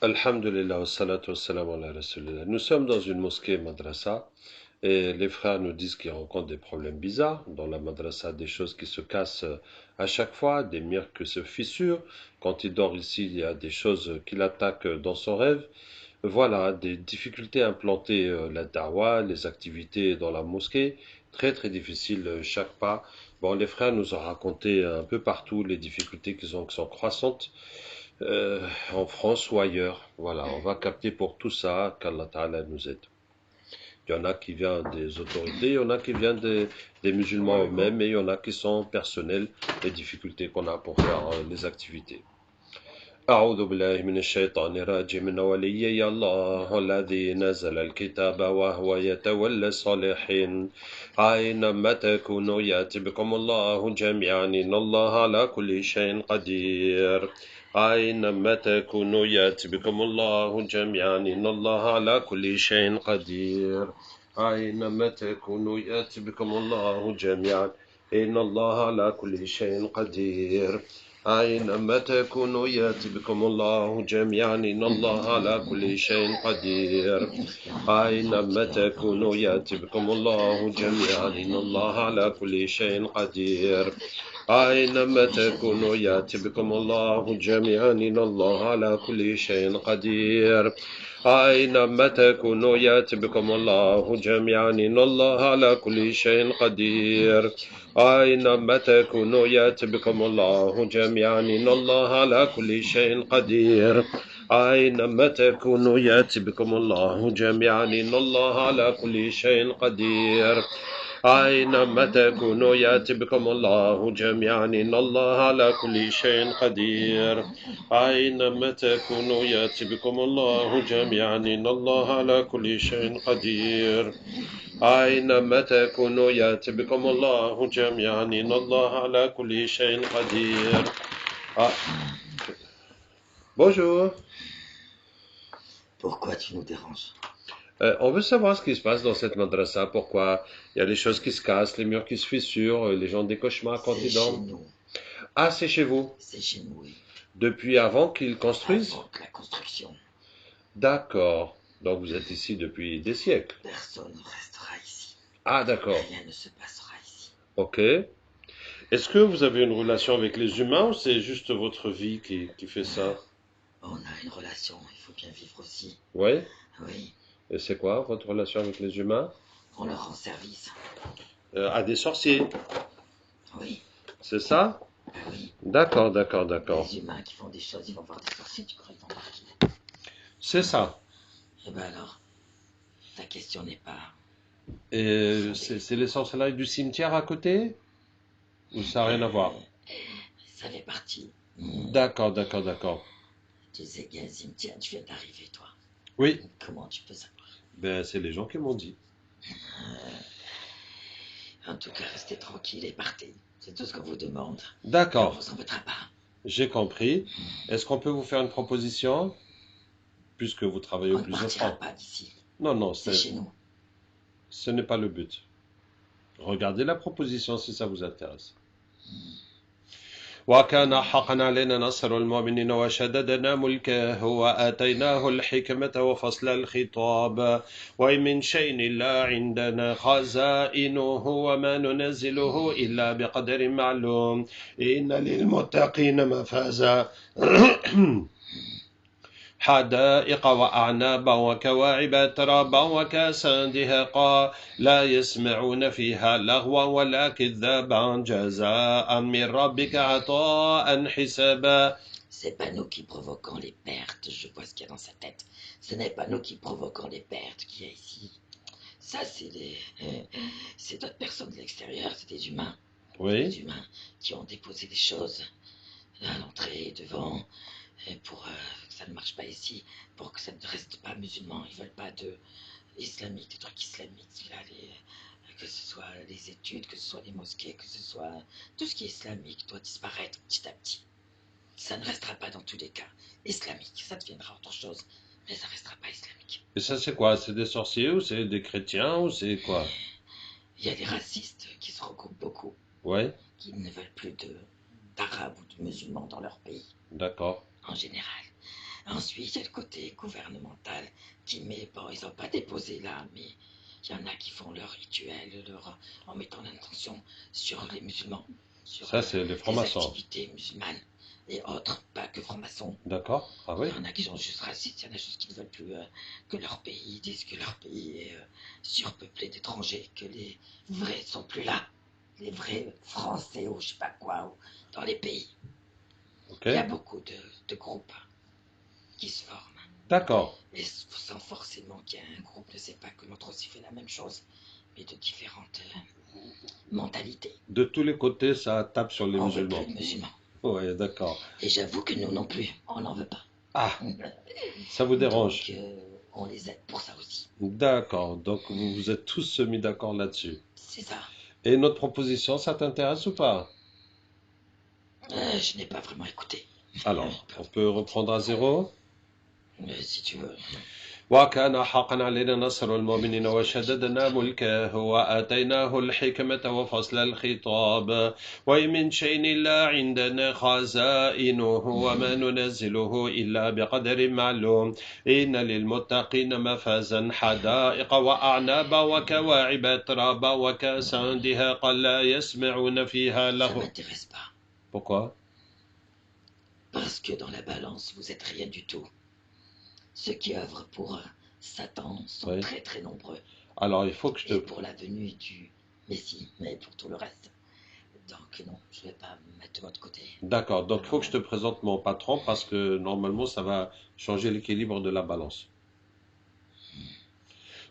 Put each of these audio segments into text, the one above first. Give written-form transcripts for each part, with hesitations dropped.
Alhamdulillah, wassalatu wassalamu ala rasulillah. Nous sommes dans une mosquée madrasa et les frères nous disent qu'ils rencontrent des problèmes bizarres dans la madrasa, des choses qui se cassent à chaque fois, des murs qui se fissurent. Quand il dort ici, il y a des choses qui l'attaquent dans son rêve. Voilà, des difficultés à implanter la dawa, les activités dans la mosquée. Très très difficile chaque pas. Bon, les frères nous ont raconté un peu partout les difficultés qu'ils ont qui sont croissantes en France ou ailleurs. Voilà, on va capter pour tout ça qu'Allah Ta'ala nous aide. Il y en a qui viennent des autorités, il y en a qui viennent des musulmans eux-mêmes, et il y en a qui sont personnels, les difficultés qu'on a pour faire les activités. أعوذ بالله من الشيطان الرجيم إن وليي الله الذي نزل الكتاب وهو يتولى الصالحين أينما تكونوا يأتي بكم الله جميعا إن الله على كل شيء قدير أينما تكونوا يأتي بكم الله جميعا إن الله على كل شيء قدير أينما تكونوا يأتي بكم الله جميعا إن الله على كل شيء قدير أينما تكونوا يأتي بكم الله جميعا إن الله على كل شيء قدير أينما تكونوا يأتي بكم الله جميعا إن الله على كل شيء قدير أينما تكونوا يأتي بكم الله جميعا إن الله على كل شيء قدير أينما تكونوا يأتي بكم الله جميعا إن الله على كل شيء قدير أينما تكونوا يأتي بكم الله جميعا إن الله على كل شيء قدير أينما تكونوا يأتي بكم الله جميعا إن الله على كل شيء قدير أينما تكونوا يأتي بكم الله جميعا إن الله على كل شيء قدير أينما تكونوا يأتي بكم الله جميعا إن الله على كل شيء قدير أينما تكونوا يأتي بكم الله جميعا إن الله على كل شيء قدير Bonjour. Pourquoi tu nous déranges? On veut savoir ce qui se passe dans cette madrasa, pourquoi il y a des choses qui se cassent, les murs qui se fissurent, les gens ont des cauchemars quand C'est ils chez dorment. nous. Ah, c'est chez vous. C'est chez nous, oui. Depuis avant qu'ils construisent? Avant que la construction. D'accord. Donc vous êtes ici depuis des siècles. Personne ne restera ici. Ah, d'accord. Rien ne se passera ici. Ok. Est-ce que vous avez une relation avec les humains ou c'est juste votre vie qui fait ça? On a une relation, il faut bien vivre aussi. Oui. Oui, Et c'est quoi votre relation avec les humains? on leur rend service. À des sorciers, Oui, c'est ça? oui. D'accord, d'accord, d'accord. Les humains qui font des choses, ils vont voir des sorciers, tu crois qu'ils vont voir qui? C'est ça. Eh ben alors, ta question n'est pas... Et c'est les sorcelleries du cimetière à côté? Ou ça n'a rien à voir? Ça fait partie. D'accord, d'accord, d'accord. Tu sais qu'il y a un cimetière, tu viens d'arriver, toi. Oui, Comment tu peux savoir? ben c'est les gens qui m'ont dit. En tout cas, restez tranquille et partez. C'est tout ce qu'on vous demande. On D'accord, vous embêtera pas. j'ai compris. Est-ce qu'on peut vous faire une proposition? Puisque vous travaillez On au ne plus partira offrant. pas d'ici. Non, non, C'est chez nous. ce n'est pas le but. Regardez la proposition si ça vous intéresse. وكان حقا علينا نصر المؤمنين وشددنا ملكه وآتيناه الحكمة وفصل الخطاب وإن من شيء إلا عندنا خزائنه وما ننزله إلا بقدر معلوم إن للمتقين مفازا حدائق وأعنابا وكواعب ترابا وكاسا دهقا لا يسمعون فيها لغوا ولا كذابا جزاء من ربك عطاء حسابا. C'est pas nous qui provoquons les pertes, je vois ce qu'il y a dans sa tête. Ce n'est pas nous qui provoquons les pertes qu'il y a ici. Ça, c'est d'autres personnes de l'extérieur, c'est des humains. Oui, Des humains qui ont déposé des choses à l'entrée, devant, pour que ça ne marche pas ici, pour que ça ne reste pas musulman. Ils veulent pas de islamique, des trucs islamiques, là, que ce soit les études, que ce soit les mosquées, que ce soit tout ce qui est islamique doit disparaître petit à petit. Ça ne restera pas dans tous les cas islamique, ça deviendra autre chose, mais ça ne restera pas islamique. et ça c'est quoi? C'est des sorciers ou c'est des chrétiens ou c'est quoi? Il y a des racistes qui se regroupent beaucoup, Oui, qui ne veulent plus d'arabes ou de musulmans dans leur pays, d'accord. en général. Ensuite, il y a le côté gouvernemental qui met, bon, ils n'ont pas déposé là, mais il y en a qui font leur rituel en mettant l'intention sur les musulmans, sur Ça, c'est les des francs-maçons. activités musulmanes et autres, pas que francs-maçons. D'accord? Ah Il oui? y en a qui sont juste racistes, il y en a juste qui ne veulent plus que leur pays, disent que leur pays est surpeuplé d'étrangers, que les vrais sont plus là, les vrais Français ou je sais pas quoi, ou dans les pays. Ok. Il y a beaucoup de groupes qui se forment. D'accord. Et sans forcément qu'un groupe ne sait pas que l'autre aussi fait la même chose, mais de différentes mentalités. De tous les côtés, ça tape sur les On veut plus musulmans. de musulmans. Oui, d'accord. Et j'avoue que nous non plus, on n'en veut pas. Ah, ça vous dérange? Donc, on les aide pour ça aussi. D'accord. Donc, vous vous êtes tous mis d'accord là-dessus. C'est ça. Et notre proposition, ça t'intéresse ou pas? Je n'ai pas vraiment écouté. Alors, on peut reprendre à zéro? Si tu veux. وكان حقا علينا نصر المؤمنين وشددنا ملكه وآتيناه الحكمة وفصل الخطاب وإن من شيء إلا عندنا خزائنه وما ننزله إلا بقدر معلوم إن للمتقين مفازا حدائق وأعنابا وكواعب أترابا وكأسا دهاقا لا يسمعون فيها Ça ne لغوا. m'intéresse pas. Pourquoi? Parce que dans la balance, vous êtes rien du tout. Ceux qui œuvrent pour Satan sont Oui. très très nombreux. Alors, il faut que je Et te... pour la venue du Messie, mais pour tout le reste. Donc non, je ne vais pas me mettre de votre côté. D'accord, donc il faut que je te présente mon patron parce que normalement ça va changer l'équilibre de la balance.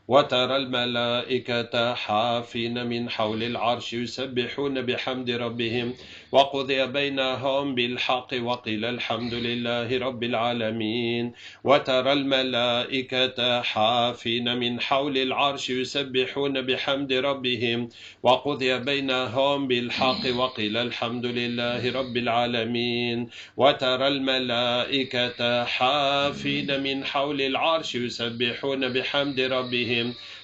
وترى الملائكة حافين من حول العرش يسبحون بحمد ربهم وقضي بينهم بالحق وقيل الحمد لله رب العالمين وترى الملائكة حافين من حول العرش يسبحون بحمد ربهم وقضي بينهم بالحق وقيل الحمد لله رب العالمين وترى الملائكة حافين من حول العرش يسبحون بحمد ربهم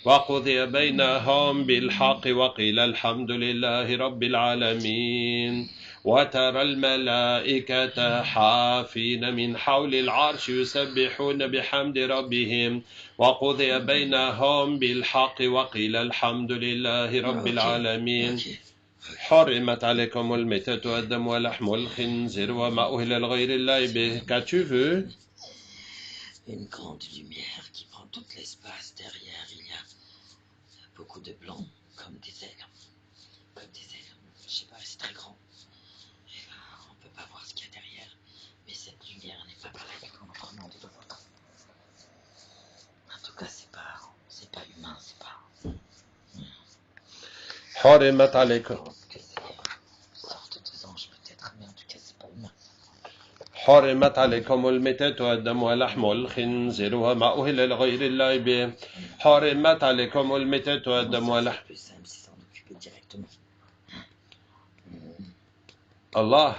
وقضي بينهم بالحق وقيل الحمد لله رب العالمين وترى الملائكة حافين من حول العرش يسبحون بحمد ربهم وقضي بينهم بالحق وقيل الحمد لله رب العالمين حرمت عليكم الميتة والدم ولحم الخنزير وما أهل لغير الله به. Qu'as-tu vu? Une grande lumière qui prend tout l'espace. Derrière, il y a beaucoup de blanc, comme des ailes. Comme des ailes. Je sais pas, c'est très grand. Et on peut pas voir ce qu'il y a derrière. Mais cette lumière n'est pas pareille dans notre monde et le vôtre. En tout cas, c'est pas humain, c'est pas. حرمت عليكم Je pense que c'est une sorte d'ange peut-être, mais en tout cas, c'est pas humain. حرمت عليكم الميتة والدم ولحم الخنزير وما أهل لغير الله به. حرمت عليكم الميتة والدم ولحم. C'est plus simple si s'en occuper directement. Allah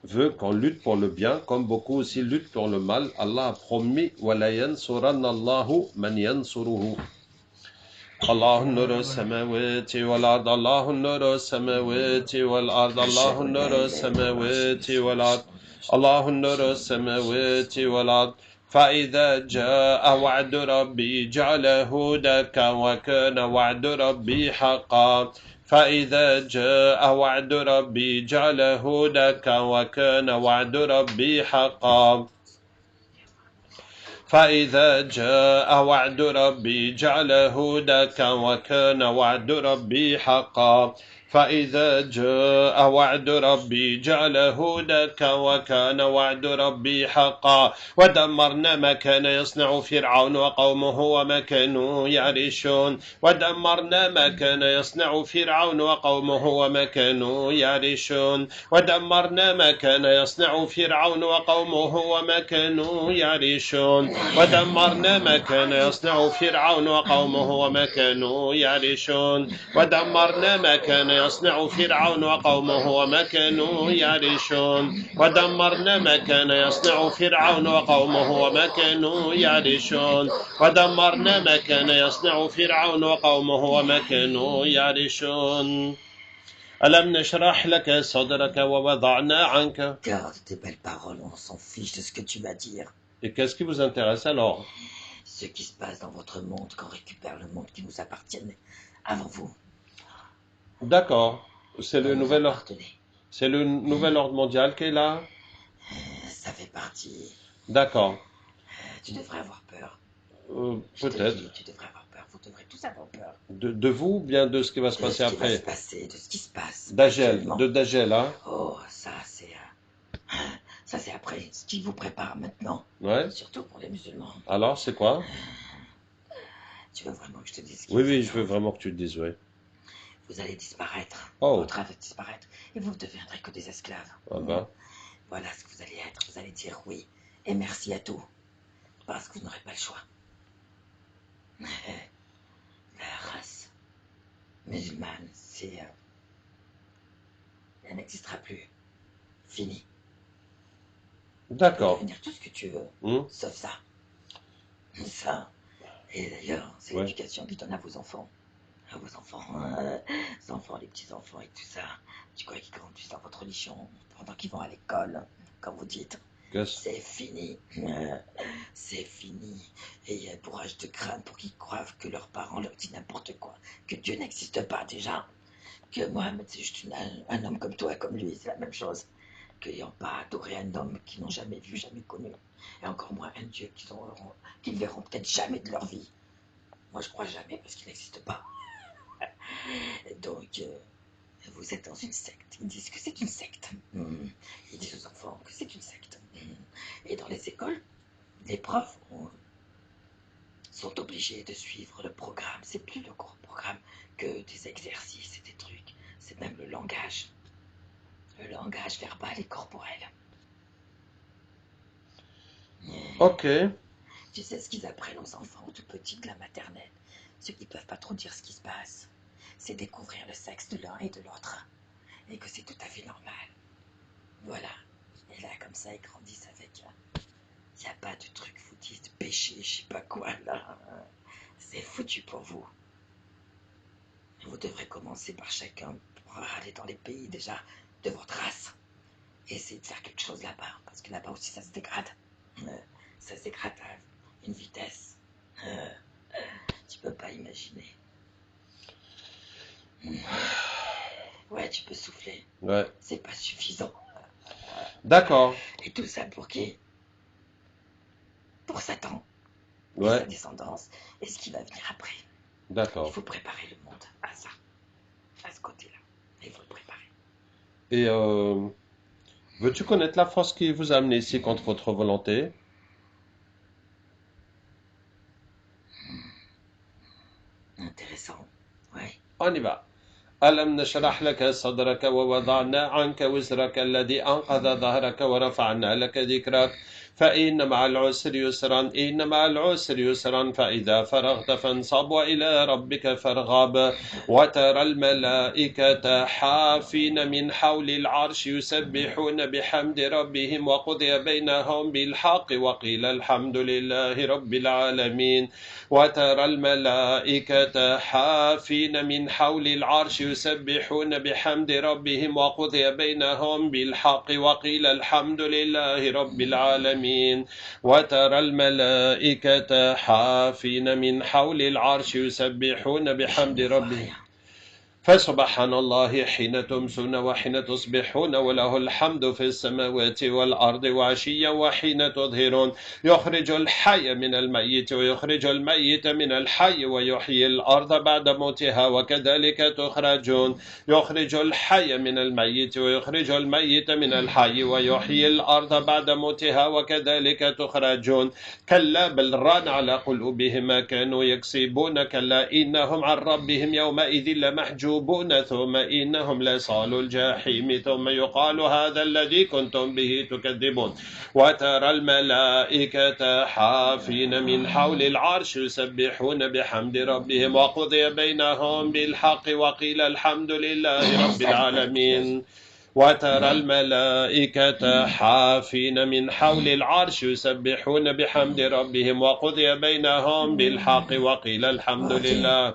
veut qu'on lutte pour le bien, comme beaucoup aussi luttent pour le mal. Allah a promis وَلَا يَنْصُرَنَّ اللَّهُ مَنْ يَنْصُرُهُ. الله نور السماوات والأرض الله نور السماوات والأرض الله نور السماوات والأرض الله نور السماوات والأرض فإذا جاء وعد ربي جعله دكا وكان وعد ربي حقا فإذا جاء وعد ربي جعله دكا وكان وعد ربي حقا فإذا جاء وعد ربي جعله دكا وكان وعد ربي حقا فإذا جاء وعد ربي جعله دكا وكان وعد ربي حقا ودمرنا ما كان يصنع فرعون وقومه وما كانوا يعرشون ودمرنا ما كان يصنع فرعون وقومه وما كانوا يعرشون ودمرنا ما كان يصنع فرعون وقومه وما كانوا يعرشون ودمرنا ما كان يصنع فرعون وقومه وما كانوا يعرشون ودمرنا ما كان يصنع فرعون وقومه وما كانوا يعرشون ودمرنا ما كان يصنع فرعون وقومه وما كانوا يعرشون ودمرنا ما كان يصنع فرعون وقومه وما كانوا يعرشون ألم نشرح لك صدرك ووضعنا عنك. Garde tes belles paroles, on s'en fiche de ce que tu vas dire. Et qu'est-ce qui vous intéresse alors? Ce qui se passe dans votre monde, qu'on récupère le monde qui nous appartienne avant vous. D'accord. C'est le Vous nouvel ordre. appartenez. C'est le nouvel ordre mondial qui est là? Ça fait partie. D'accord. Tu devrais avoir peur. Je te Peut-être. dis, tu devrais avoir peur. Vous devrez tous avoir peur. De vous ou bien de ce qui va se De passer ce qui va se après? passer, de ce qui se passe. Dagel, actuellement. de Dagel, hein? Oh, ça c'est après. Ce qui vous prépare maintenant. Ouais. Surtout pour les musulmans. Alors, c'est quoi? Tu veux vraiment que je te dise ce qui Oui, vous oui, je attend? veux vraiment que tu le dises, oui. Vous allez disparaître. Oh. Votre âme va disparaître. Et vous ne deviendrez que des esclaves. Ah ben. Voilà ce que vous allez être. Vous allez dire oui et merci à tout. Parce que vous n'aurez pas le choix. La race musulmane, elle n'existera plus. Fini. Tu peux D'accord. devenir tout ce que tu veux, sauf ça. Ça. Et d'ailleurs, c'est Ouais. l'éducation qu'ils donnent à vos enfants. À vos enfants, les petits-enfants et tout ça. Tu crois qu'ils grandissent dans votre religion pendant qu'ils vont à l'école, comme vous dites. Qu'est-ce? C'est fini. C'est fini. Et il y a un bourrage de crâne pour qu'ils croient que leurs parents leur disent n'importe quoi. Que Dieu n'existe pas déjà. Que Mohamed c'est juste un homme comme toi, comme lui. C'est la même chose. Qu'ils n'ont pas adoré un homme qu'ils n'ont jamais vu, jamais connu. Et encore moins un Dieu qu'ils verront peut-être jamais de leur vie. Moi je crois jamais parce qu'il n'existe pas. Donc, vous êtes dans une secte. Ils disent que c'est une secte. Ils disent aux enfants que c'est une secte. Et dans les écoles, les profs sont obligés de suivre le programme. C'est plus le court programme que des exercices et des trucs. C'est même le langage. Le langage verbal et corporel. Ok. Tu sais ce qu'ils apprennent aux enfants tout petits de la maternelle? Ceux qui ne peuvent pas trop dire ce qui se passe. C'est découvrir le sexe de l'un et de l'autre. Et que c'est tout à fait normal. Voilà. Et là, comme ça, ils grandissent avec... Il n'y a pas de truc, vous dites péché, je sais pas quoi, là. C'est foutu pour vous. Vous devrez commencer par chacun pour aller dans les pays, déjà, de votre race. Et essayer de faire quelque chose là-bas. Parce que là-bas aussi, ça se dégrade. Ça se dégrade à une vitesse. Tu peux pas imaginer. Ouais, tu peux souffler. Ouais. C'est pas suffisant. D'accord. Et tout ça pour qui? Pour Satan. Et Ouais. sa descendance. Et ce qui va venir après. Il D'accord. faut préparer le monde à ça. À ce côté-là. Il faut le préparer. Et veux-tu connaître la force qui vous a amené ici contre votre volonté? Intéressant. Ouais. On y va. ألم نشرح لك صدرك ووضعنا عنك وزرك الذي أنقض ظهرك ورفعنا لك ذكرك فإن مع العسر يسرا إن مع العسر يسرا فإذا فرغت فانصب وإلى ربك فارغب وترى الملائكة حافين من حول العرش يسبحون بحمد ربهم وقضي بينهم بالحق وقيل الحمد لله رب العالمين وترى الملائكة حافين من حول العرش يسبحون بحمد ربهم وقضي بينهم بالحق وقيل الحمد لله رب العالمين وترى الملائكة حافين من حول العرش يسبحون بحمد ربهم فسبحان الله حين تمسون وحين تصبحون وله الحمد في السماوات والأرض وعشيا وحين تظهرون يخرج الحي من الميت ويخرج الميت من الحي ويحيي الأرض بعد موتها وكذلك تخرجون يخرج الحي من الميت ويخرج الميت من الحي ويحيي الأرض بعد موتها وكذلك تخرجون كلا بل ران على قلوبهم ما كانوا يكسبون كلا إنهم عن ربهم يومئذ لمحجوبون ثم إنهم لصالوا الجحيم ثم يقال هذا الذي كنتم به تكذبون وترى الملائكة حافين من حول العرش يسبحون بحمد ربهم وقضي بينهم بالحق وقيل الحمد لله رب العالمين وترى الملائكة حافين من حول العرش يسبحون بحمد ربهم وقضي بينهم بالحق وقيل الحمد لله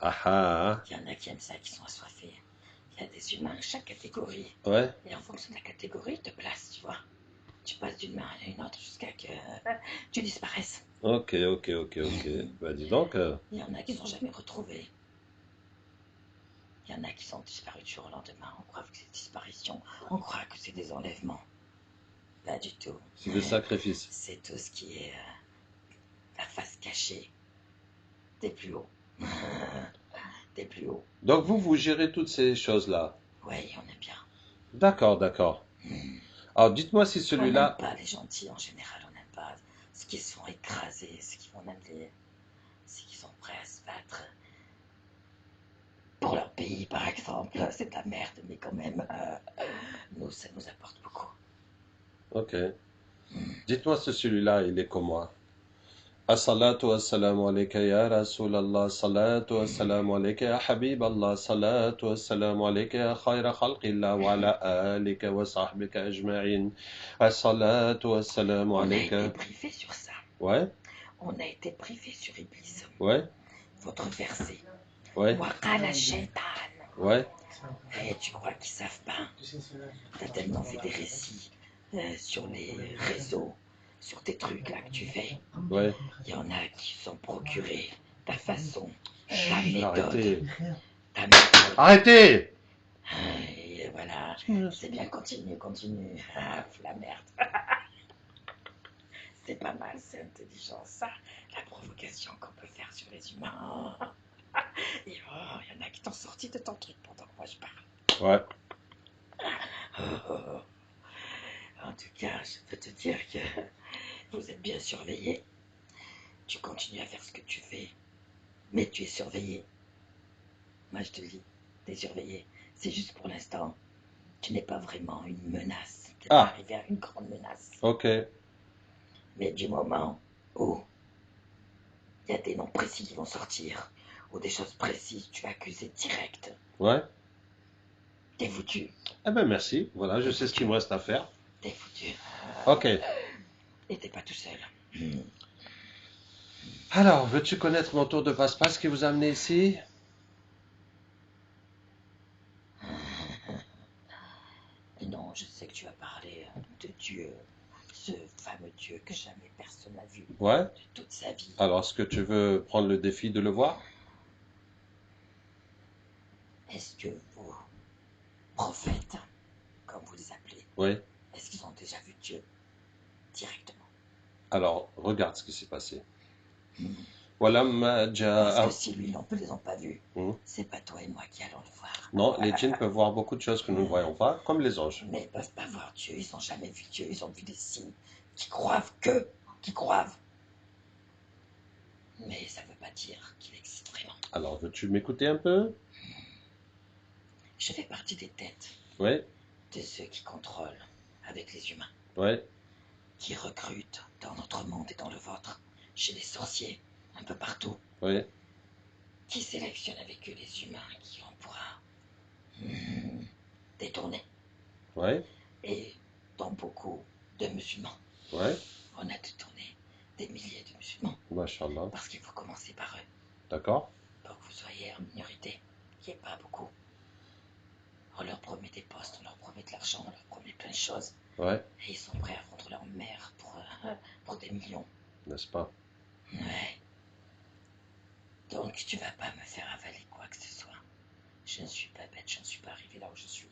Ah ah. Il y en a qui aiment ça, qui sont assoiffés. Il y a des humains, chaque catégorie. Ouais. Et en fonction de la catégorie, ils te placent, tu vois. Tu passes d'une main à une autre jusqu'à que tu disparaisses. Ok. Bah dis donc. Il y en a qui ne sont jamais retrouvés. Il y en a qui sont disparus du jour au lendemain. On croit que c'est des disparitions. On croit que c'est des enlèvements. Pas du tout. C'est des sacrifices. C'est tout ce qui est la face cachée des plus hauts. Des plus hauts. Donc vous gérez toutes ces choses-là. Oui, on aime bien. D'accord. Alors dites-moi si On n'aime celui-là. pas les gentils en général. On n'aime pas ceux qui se font écraser, ceux qui vont aller, ceux qui sont prêts à se battre pour leur pays, par exemple. C'est de la merde, mais quand même, nous, ça nous apporte beaucoup. Ok. Dites-moi si celui-là, il est comme moi. As-salatu was-salamu alayka ya Rasulallah, salatu was-salamu alayka ya Habiballah, salatu was-salamu alayka ya khayra khalqillah wa ala alika wa sahbika ajma'in. As-salatu was-salamu On a alayka. été briefé sur ça. Ouais, On a été briefé sur Iblis. ouais, Votre verset. ouais, Waqala shaitan. ouais, Et tu crois qu'ils savent pas? T'as tellement fait des récits sur les réseaux, sur tes trucs là que tu fais. ouais. Il y en a qui sont procurés ta façon, ta méthode, Arrêtez. ta méthode. Arrêtez! Et voilà, c'est bien, continue. Ah, la merde. C'est pas mal, c'est intelligent ça, la provocation qu'on peut faire sur les humains. Et oh, il y en a qui t'ont sorti de ton truc pendant que moi je parle. Ouais. En tout cas, je peux te dire que vous êtes bien surveillés. Tu continues à faire ce que tu fais, mais tu es surveillé. Moi, je te le dis, tu es surveillé. C'est juste pour l'instant. Tu n'es pas vraiment une menace. Tu n'es pas arrivé à une grande menace. Ok. Mais du moment où il y a des noms précis qui vont sortir, ou des choses précises, tu vas accuser direct. Ouais. T'es foutu. Eh ben merci. Voilà, je sais ce qu'il me reste à faire. T'es foutu. Ok. Et t'es pas tout seul. Alors, veux-tu connaître mon tour de passe-passe qui vous a amené ici? Non, je sais que tu vas parler de Dieu, ce fameux Dieu que jamais personne n'a vu Ouais. de toute sa vie. Alors, est-ce que tu veux prendre le défi de le voir? Est-ce que vos prophètes, comme vous les appelez, Oui. est-ce qu'ils ont déjà vu Dieu directement? Alors, regarde ce qui s'est passé. Walamma Parce ja'a. que si lui non plus les ont pas vus, c'est pas toi et moi qui allons le voir. Non, les djinns peuvent voir beaucoup de choses que nous ne voyons pas, comme les anges. Mais ils peuvent pas voir Dieu, ils n'ont jamais vu Dieu, ils ont vu des signes qui croivent que, qui croivent. Mais ça ne veut pas dire qu'il existe vraiment. Alors, veux-tu m'écouter un peu? Je fais partie des têtes Oui, de ceux qui contrôlent avec les humains, oui, qui recrutent dans notre monde et dans le vôtre, chez les sorciers, un peu partout, oui, qui sélectionnent avec eux les humains qui on pourra détourner. oui, Et dans beaucoup de musulmans, oui. on a détourné des milliers de musulmans. Mashallah. Parce qu'il faut commencer par eux, D'accord? pour que vous soyez en minorité, qui n'est pas beaucoup. On leur promet des postes, on leur promet de l'argent, on leur promet plein de choses. Ouais, Et ils sont prêts à vendre leur mère pour des millions. n'est-ce pas? Ouais. Donc tu vas pas me faire avaler quoi que ce soit. Je ne suis pas bête, je ne suis pas arrivé là où je suis.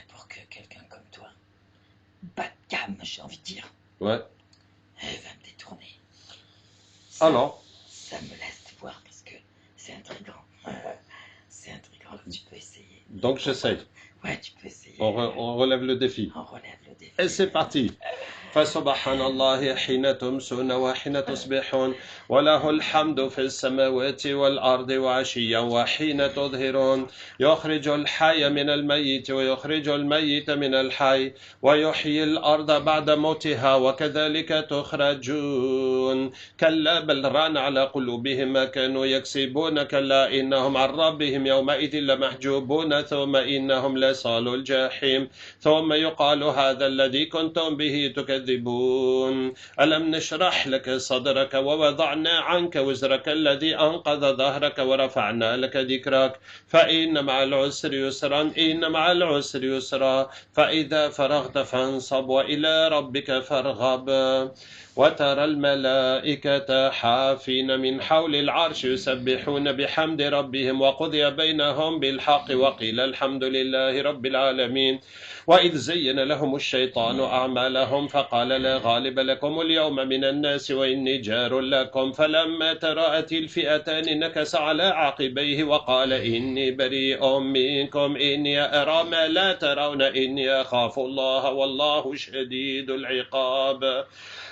Pour que quelqu'un comme toi, bas de gamme, j'ai envie de dire, Ouais. va me détourner. Ça, Alors, ça me laisse voir parce que c'est intriguant. C'est intriguant, donc tu peux essayer. donc j'essaye. Ouais, tu peux essayer. On relève le défi. On relève le défi. Et c'est parti. فسبحان الله حين تمسون وحين تصبحون وله الحمد في السماوات والأرض وعشيا وحين تظهرون يخرج الحي من الميت ويخرج الميت من الحي ويحيي الأرض بعد موتها وكذلك تخرجون كلا بل ران على قلوبهم ما كانوا يكسبون كلا إنهم عن ربهم يومئذ لمحجوبون ثم إنهم لصالوا الجحيم ثم يقال هذا الذي كنتم به تكذبون تكذبون ألم نشرح لك صدرك ووضعنا عنك وزرك الذي أنقض ظهرك ورفعنا لك ذكرك فإن مع العسر يسرا إن مع العسر يسرا فإذا فرغت فانصب وإلى ربك فارغب وترى الملائكة حافين من حول العرش يسبحون بحمد ربهم وقضي بينهم بالحق وقيل الحمد لله رب العالمين وإذ زين لهم الشيطان أعمالهم فقال لا غالب لكم اليوم من الناس وإني جار لكم فلما تراءت الفئتان نكس على عقبيه وقال إني بريء منكم إني أرى ما لا ترون إني أخاف الله والله شديد العقاب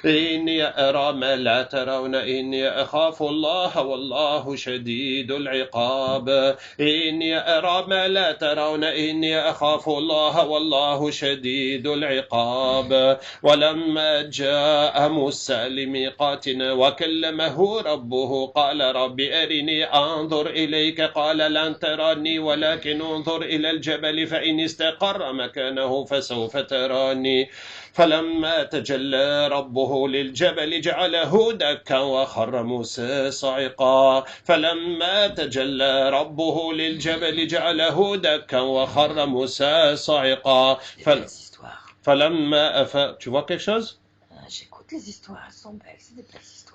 إني أرى ما لا ترون إني أخاف الله والله شديد العقاب إني أرى ما لا ترون إني أخاف الله والله شديد العقاب ولما جاء موسى لميقاتنا وكلمه ربه قال رب أرني أنظر إليك قال لن تراني ولكن انظر إلى الجبل فإن استقر مكانه فسوف تراني فلما تجلى ربه للجبل جعله دكا وخر موسى صعقا فلما تجلى ربه للجبل جعله دكا وخر موسى صعقا فلما Tu vois quelque chose? J'écoute les histoires, elles sont belles, c'est des belles histoires.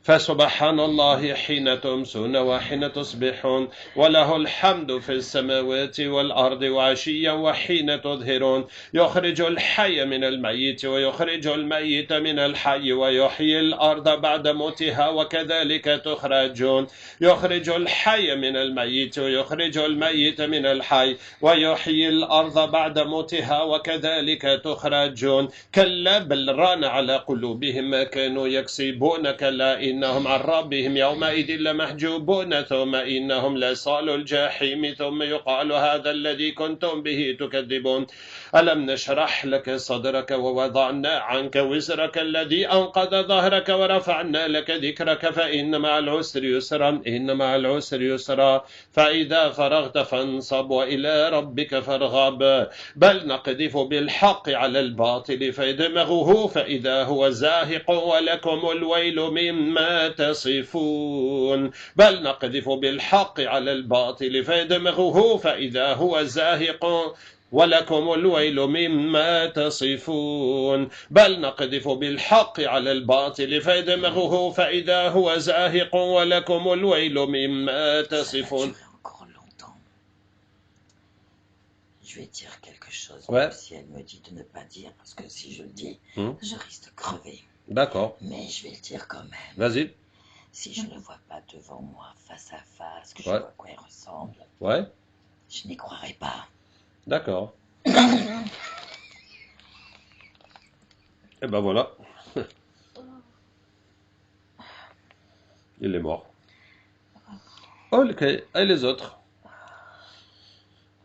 فسبحان الله حين تمسون وحين تصبحون وله الحمد في السماوات والأرض وعشيا وحين تظهرون يخرج الحي من الميت ويخرج الميت من الحي ويحيي الأرض بعد موتها وكذلك تخرجون يخرج الحي من الميت ويخرج الميت من الحي ويحيي الأرض بعد موتها وكذلك تخرجون كلا بل ران على قلوبهم ما كانوا يكسبون كلا إنهم عن ربهم يومئذ لمحجوبون ثم إنهم لصالوا الجحيم ثم يقال هذا الذي كنتم به تكذبون ألم نشرح لك صدرك ووضعنا عنك وزرك الذي أنقض ظهرك ورفعنا لك ذكرك فإن مع العسر يسرا إن مع العسر يسرا فإذا فرغت فانصب وإلى ربك فارغب بل نقذف بالحق على الباطل فيدمغه فإذا هو زاهق ولكم الويل مما تصفون بل نقذف بالحق على الباطل فيدمغه فإذا هو زاهق ولكم الويل مما تصفون بل نقذف بالحق على الباطل فيدمغه فإذا هو زاهق ولكم الويل مما تصفون. Je vais dire quelque chose, ouais. Même si elle me dit de ne pas dire, parce que si je le dis, je risque de crever. D'accord. Mais je vais le dire quand même. Vas-y. Si je ne le vois pas devant moi, face à face, que je vois à quoi il ressemble, je n'y croirai pas. D'accord. Et ben voilà. Il est mort. Ok. Et les autres?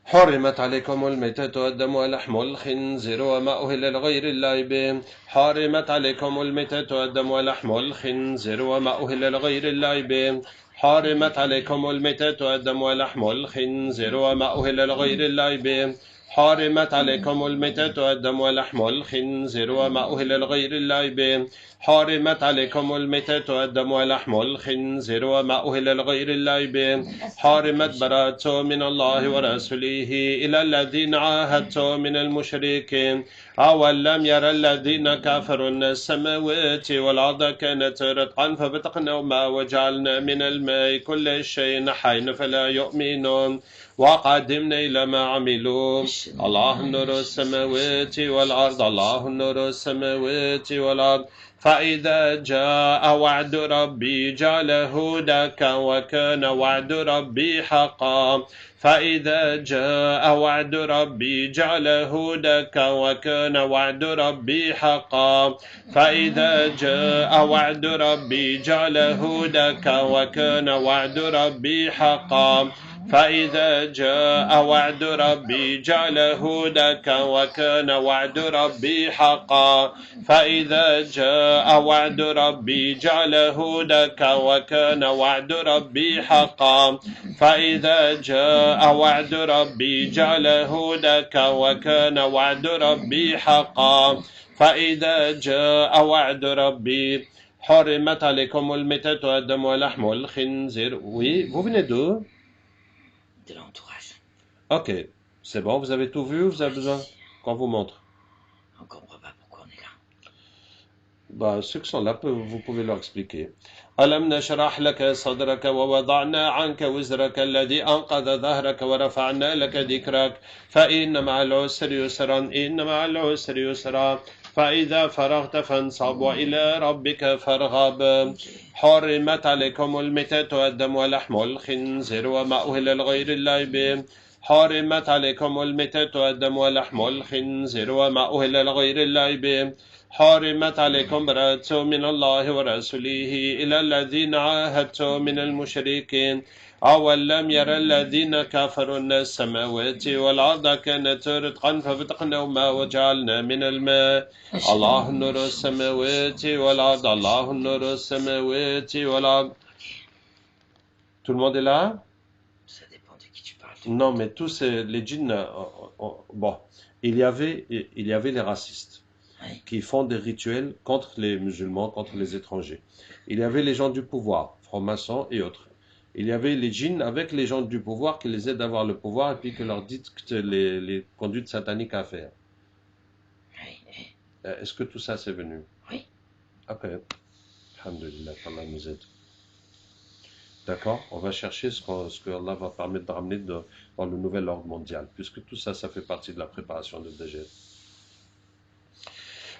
حرمت عليكم الميتة والدم ولحم الخنزير وما أهل لغير الله به حرمت عليكم الميتة والدم ولحم الخنزير وما أهل لغير الله به حرمت عليكم الميتة والدم ولحم الخنزير وما أهل لغير الله به حرمت عليكم الميتة والدم ولحم الخنزير وما أهل لغير الله به حرمت عليكم الميتة والدم ولحم الخنزير وما أهل لغير الله به حرمت براءة من الله ورسوله إلى الذين عاهدتم من المشركين أولم يرى الذين كفروا أن السماوات والأرض كانت رتقا ففتقناهما وجعلنا من الماء كل شيء حي فلا يؤمنون وقدمنا إلى ما عملوا الله نور السماوات والأرض الله نور السماوات والأرض فإذا جاء وعد ربي جعله دكا وكان وعد ربي حقا فإذا جاء وعد ربي جعله دكا وكان وعد ربي حقا فإذا جاء وعد ربي جعله دكا وكان وعد ربي حقا فإذا جاء وعد ربي جعله دكا وكان وعد ربي حقا فإذا جاء وعد ربي جعله دكا وكان وعد ربي حقا فإذا جاء وعد ربي جعله دكا وكان وعد ربي حقا فإذا جاء وعد ربي حرمت عليكم الميتة والدم ولحم الخنزير. Oui, vous venez d'où? De l'entourage. Ok, c'est bon, vous avez tout vu, vous avez besoin qu'on vous montre. On comprend pas pourquoi on est là. Bah, ceux qui sont là, vous pouvez leur expliquer. ألم نشرح لك صدرك ووضعنا عنك وزرك الذي أنقض ظهرك ورفعنا لك ذكرك فإن مع العسر يسرا إن مع العسر يسرا فإذا فرغت فانصب وإلى ربك فارغب حرمت عليكم الميتة والدم ولحم الخنزير وما أهل لغير الله به حرمت عليكم الميتة والدم ولحم الخنزير وما أهل لغير الله به حرمت عليكم براءة من الله ورسوله إلى الذين عاهدتم من المشركين أولم يرى الذين كفروا أن السماوات والأرض كانت رتقا ففتقناهما وجعلنا من الماء الله نور السماوات والأرض الله نور السماوات والأرض. Tout le monde est là? Ça dépend de qui tu parles. Non, mais tous les djinns, bon, il y avait les racistes Oui. qui font des rituels contre les musulmans, contre les étrangers. Il y avait les gens du pouvoir, francs-maçons et autres. Il y avait les djinns avec les gens du pouvoir qui les aident à avoir le pouvoir et puis qui leur dictent les conduites sataniques à faire. Oui, oui. Est-ce que tout ça c'est venu? Oui. Ok. Alhamdulillah, qu'Allah nous aide. D'accord? On va chercher ce que Allah va permettre de ramener dans le nouvel ordre mondial, puisque tout ça, ça fait partie de la préparation de Dajjal.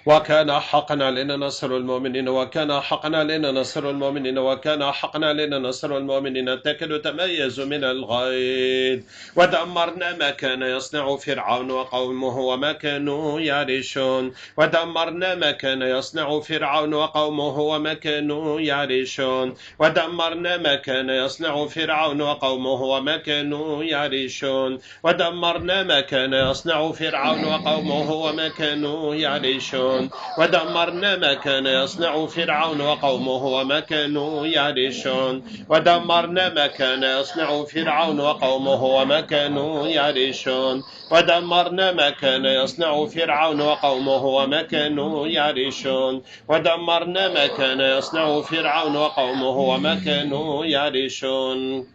وكان حقا علينا نصر المؤمنين وكان حقا علينا نصر المؤمنين وكان حقا علينا نصر المؤمنين تكاد تميز من الغيظ ودمرنا ما كان يصنع فرعون وقومه وما كانوا يعرشون ودمرنا ما كان يصنع فرعون وقومه وما كانوا يعرشون ودمرنا ما كان يصنع فرعون وقومه وما كانوا يعرشون ودمرنا ما كان يصنع فرعون وقومه وما كانوا يعرشون ودمرنا ما كان يصنع فرعون وقومه وما كانوا يعرشون ودمرنا ما كان يصنع فرعون وقومه وما كانوا يعرشون ودمرنا ما كان يصنع فرعون وقومه وما كانوا يعرشون ودمرنا ما كان يصنع فرعون وقومه وما كانوا يعرشون.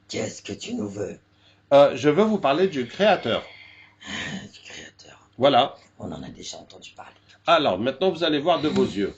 Qu'est-ce que tu nous veux? Je veux vous parler du Créateur. Du Créateur. Voilà. On en a déjà entendu parler. Alors, maintenant, vous allez voir de vos yeux.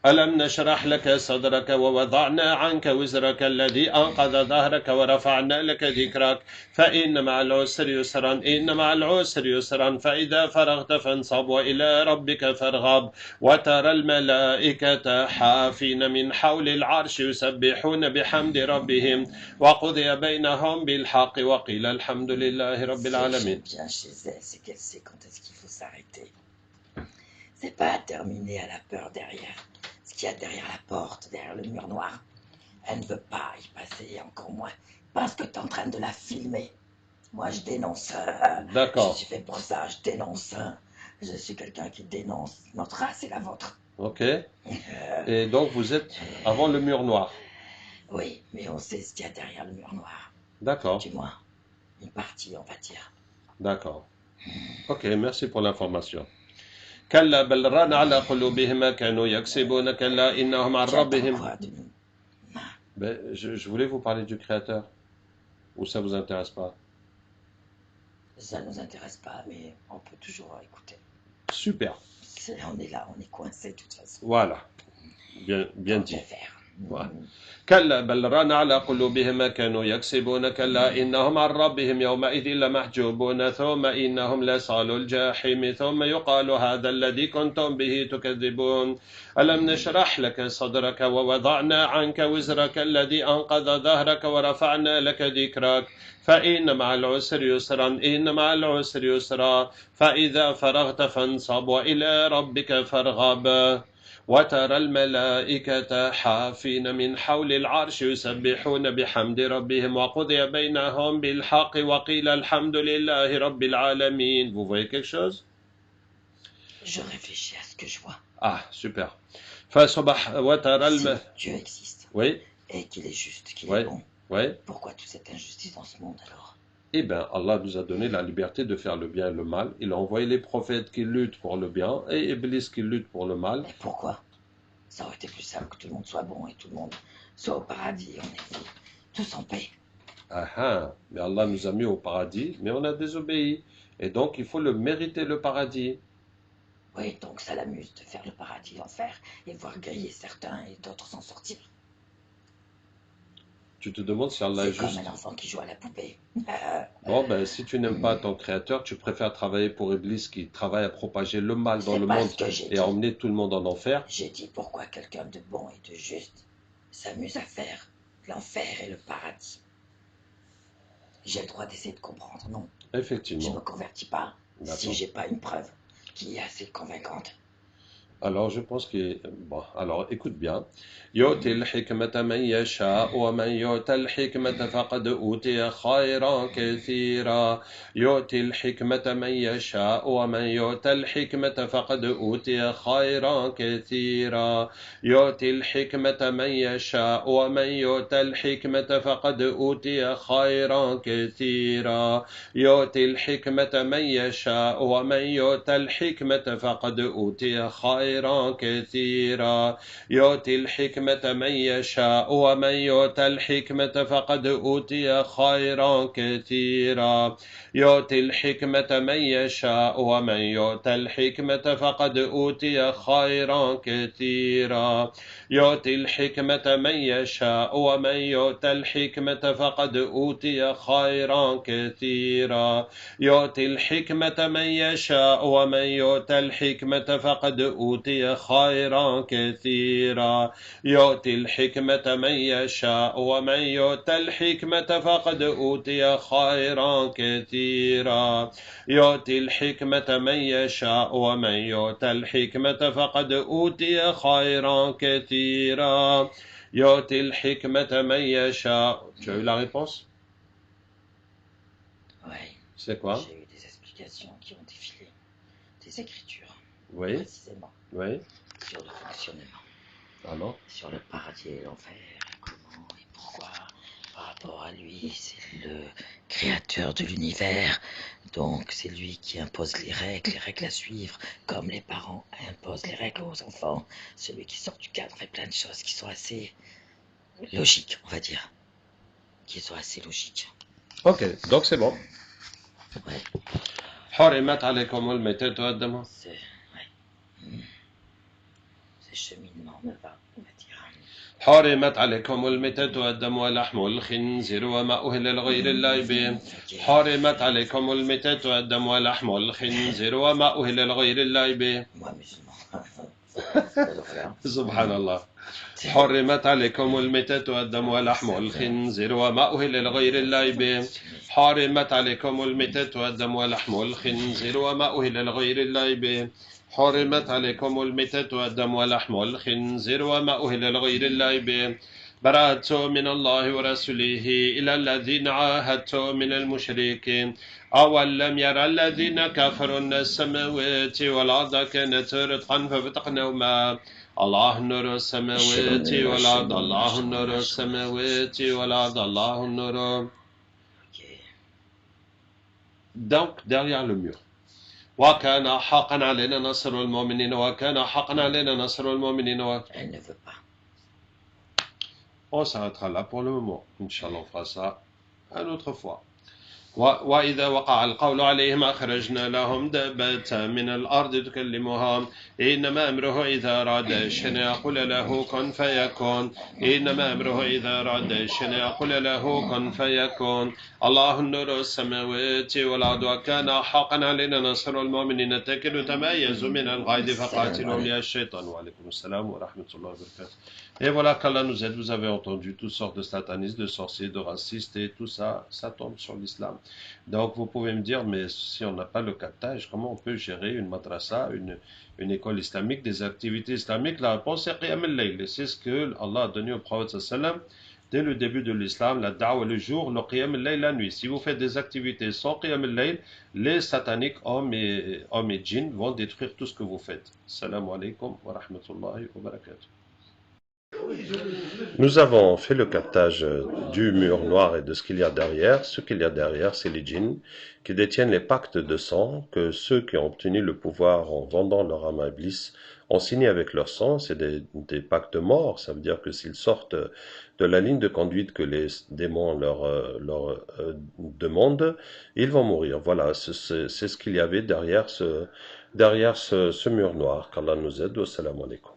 ألم نشرح لك صدرك ووضعنا عنك وزرك الذي أنقض ظهرك ورفعنا لك ذكرك فإن مع العسر يسرا إن مع العسر يسرا فإذا فرغت فانصب وإلى ربك فارغب وترى الملائكة حافين من حول العرش يسبحون بحمد ربهم وقضي بينهم بالحق وقيل الحمد لله رب العالمين. Bien chez elle, c'est qu'elle sait quand est-ce qu'il faut s'arrêter. C'est pas terminé à la peur derrière. Ce qu'il y a derrière la porte, derrière le mur noir. Elle ne veut pas y passer, encore moins. Parce que tu es en train de la filmer. Moi, je dénonce. D'accord. Je suis fait pour ça, je dénonce. Je suis quelqu'un qui dénonce notre race et la vôtre. Ok. Et donc, vous êtes avant le mur noir. Oui, mais on sait ce qu'il y a derrière le mur noir. D'accord. Du moins, une partie, on va dire. D'accord. Ok, merci pour l'information. كلا بل ران على قلوبهم ما كانوا يكسبون كلا إنهم عن ربهم. Je voulais vous parler du Créateur. Ou ça vous intéresse pas? Ça nous intéresse pas, mais on peut toujours écouter. Super. On est là, on est coincé de toute façon. Voilà. Bien dit. Voilà. كلا بل ران على قلوبهم ما كانوا يكسبون كلا إنهم عن ربهم يومئذ لمحجوبون ثم إنهم لصالوا الجحيم ثم يقال هذا الذي كنتم به تكذبون ألم نشرح لك صدرك ووضعنا عنك وزرك الذي أنقض ظهرك ورفعنا لك ذكرك فإن مع العسر يسرا إن مع العسر يسرا فإذا فرغت فانصب وإلى ربك فارغب وترى الملائكة حافين من حول العرش يسبحون بحمد ربهم وقضي بينهم بالحق وقيل الحمد لله رب العالمين. Vous voyez quelque chose? Je réfléchis à ce que je vois. Ah, super. فصبح وترى Si Dieu existe. Oui. Et qu'il est juste, qu'il Ouais. est bon. Ouais. Pourquoi toute cette injustice dans ce monde alors? Eh bien, Allah nous a donné la liberté de faire le bien et le mal. Il a envoyé les prophètes qui luttent pour le bien et Iblis qui lutte pour le mal. Mais pourquoi? Ça aurait été plus simple que tout le monde soit bon et tout le monde soit au paradis, on est tous en paix. Ah ah, mais Allah nous a mis au paradis, mais on a désobéi. Et donc, il faut le mériter le paradis. Oui, donc ça l'amuse de faire le paradis, l'enfer, et voir griller certains et d'autres s'en sortir. Tu te demandes si Allah est C'est comme un juste. enfant qui joue à la poupée. Bon, ben, si tu n'aimes pas ton créateur, tu préfères travailler pour Iblis qui travaille à propager le mal dans C'est le pas monde ce que j'ai et à dit. emmener tout le monde en enfer. J'ai dit pourquoi quelqu'un de bon et de juste s'amuse à faire l'enfer et le paradis. J'ai le droit d'essayer de comprendre, non? Je me Effectivement. convertis pas si D'accord. j'ai pas une preuve qui est assez convaincante. Alors, je pense que, bon, alors écoute bien. يؤتي الحكمة من يشاء ومن يؤتى الحكمة فقد أوتي خيرا كثيرا يؤتي الحكمة من يشاء ومن يؤتى الحكمة فقد أوتي خيرا كثيرا يؤتي الحكمة من يشاء ومن يؤتى الحكمة فقد أوتي خيرا كثيرا يؤتي الحكمة من يشاء ومن يؤتى الحكمة فقد أوتي خيرا كثيرا يؤتي الحكمة من يشاء ومن يؤتى الحكمة فقد أوتي خيرا كثيرا يؤتي الحكمة من يشاء ومن يؤتى الحكمة فقد أوتي خيرا كثيرا يؤتي الحكمة من يشاء ومن يؤتى الحكمة فقد أوتي خيرا كثيرا يؤتي الحكمة من يشاء ومن يؤتى الحكمة فقد أوتي خيرا كثيرا يؤتي الحكمة من يشاء ومن يؤتى الحكمة فقد أوتي خيرا كثيرا يؤتي الحكمة من يشاء ومن يؤتى الحكمة فقد أوتي خيرا كثيرا يؤتي الحكمة من يشاء. Tu as eu la réponse? Oui, C'est quoi? j'ai eu des explications qui ont défilé, des écritures, Oui, précisément, oui. sur le fonctionnement, Alors? sur le paradis et l'enfer, comment et pourquoi, par rapport à lui, c'est le créateur de l'univers, donc c'est lui qui impose les règles à suivre, comme les parents imposent les règles aux enfants, celui qui sort du cadre fait plein de choses qui sont assez logiques, on va dire, qui sont assez logiques. Ok, donc c'est bon. Ouais, حرمت عليكم الميتة والدم. ce cheminement me va, on va dire. حرمت عليكم الميتة والدم ولحم الخنزير وما أهل لغير الله به. حرمت عليكم الميتة والدم ولحم الخنزير وما أهل لغير الله به. Moi, musulman. سبحان الله. حرمت عليكم الميتة والدم ولحم الخنزير وما أهل لغير الله به. حرمت عليكم الميتة والدم ولحم الخنزير وما أهل لغير الله به. حرمت عليكم الميتة والدم ولحم الخنزير وما أهل لغير الله به. برأت من الله ورسوله إلى الذين عاهدت من المشركين أولم يرى الذين كفروا أن السماوات والأرض كانت رتقا ففتقناهما الله نور السماوات والأرض الله نور السماوات والأرض الله نور. Donc derrière le mur. وكان حقا علينا نصر المؤمنين وكان حقا علينا نصر المؤمنين. Elle ne veut pas. On s'arrêtera là pour le moment. Inch'Allah, on fera ça une autre fois. وإذا وقع القول عليهم أخرجنا لهم دابة من الأرض تكلمهم إنما أمره إذا أراد شيئا يقول له كن فيكون إنما أمره إذا أراد شيئا يقول له كن فيكون الله نور السماوات والأرض وكان حقا علينا نصر المؤمنين تكن تميز من الغيظ فقاتلهم يا الشيطان. وعليكم السلام ورحمة الله وبركاته. Et voilà qu'Allah nous aide. Vous avez entendu toutes sortes de satanistes, de sorciers, de racistes et tout ça, ça tombe sur l'islam. Donc vous pouvez me dire, mais si on n'a pas le captage, comment on peut gérer une madrasa, une école islamique, des activités islamiques? La réponse est Qiyam al-Layl. C'est ce que Allah a donné au prophète sallam dès le début de l'islam, la da'wa le jour, le Qiyam al-Layl la nuit. Si vous faites des activités sans Qiyam al-Layl, les sataniques, hommes et djinns, vont détruire tout ce que vous faites. Assalamu alaikum wa rahmatullahi wa barakatuh. Nous avons fait le captage du mur noir et de ce qu'il y a derrière. Ce qu'il y a derrière, c'est les djinns qui détiennent les pactes de sang que ceux qui ont obtenu le pouvoir en vendant leur âme à Iblis ont signé avec leur sang. C'est des pactes morts. Ça veut dire que s'ils sortent de la ligne de conduite que les démons leur demandent, ils vont mourir. Voilà, c'est ce qu'il y avait derrière ce mur noir. Qu'Allah nous aide. Wassalamu alaikum.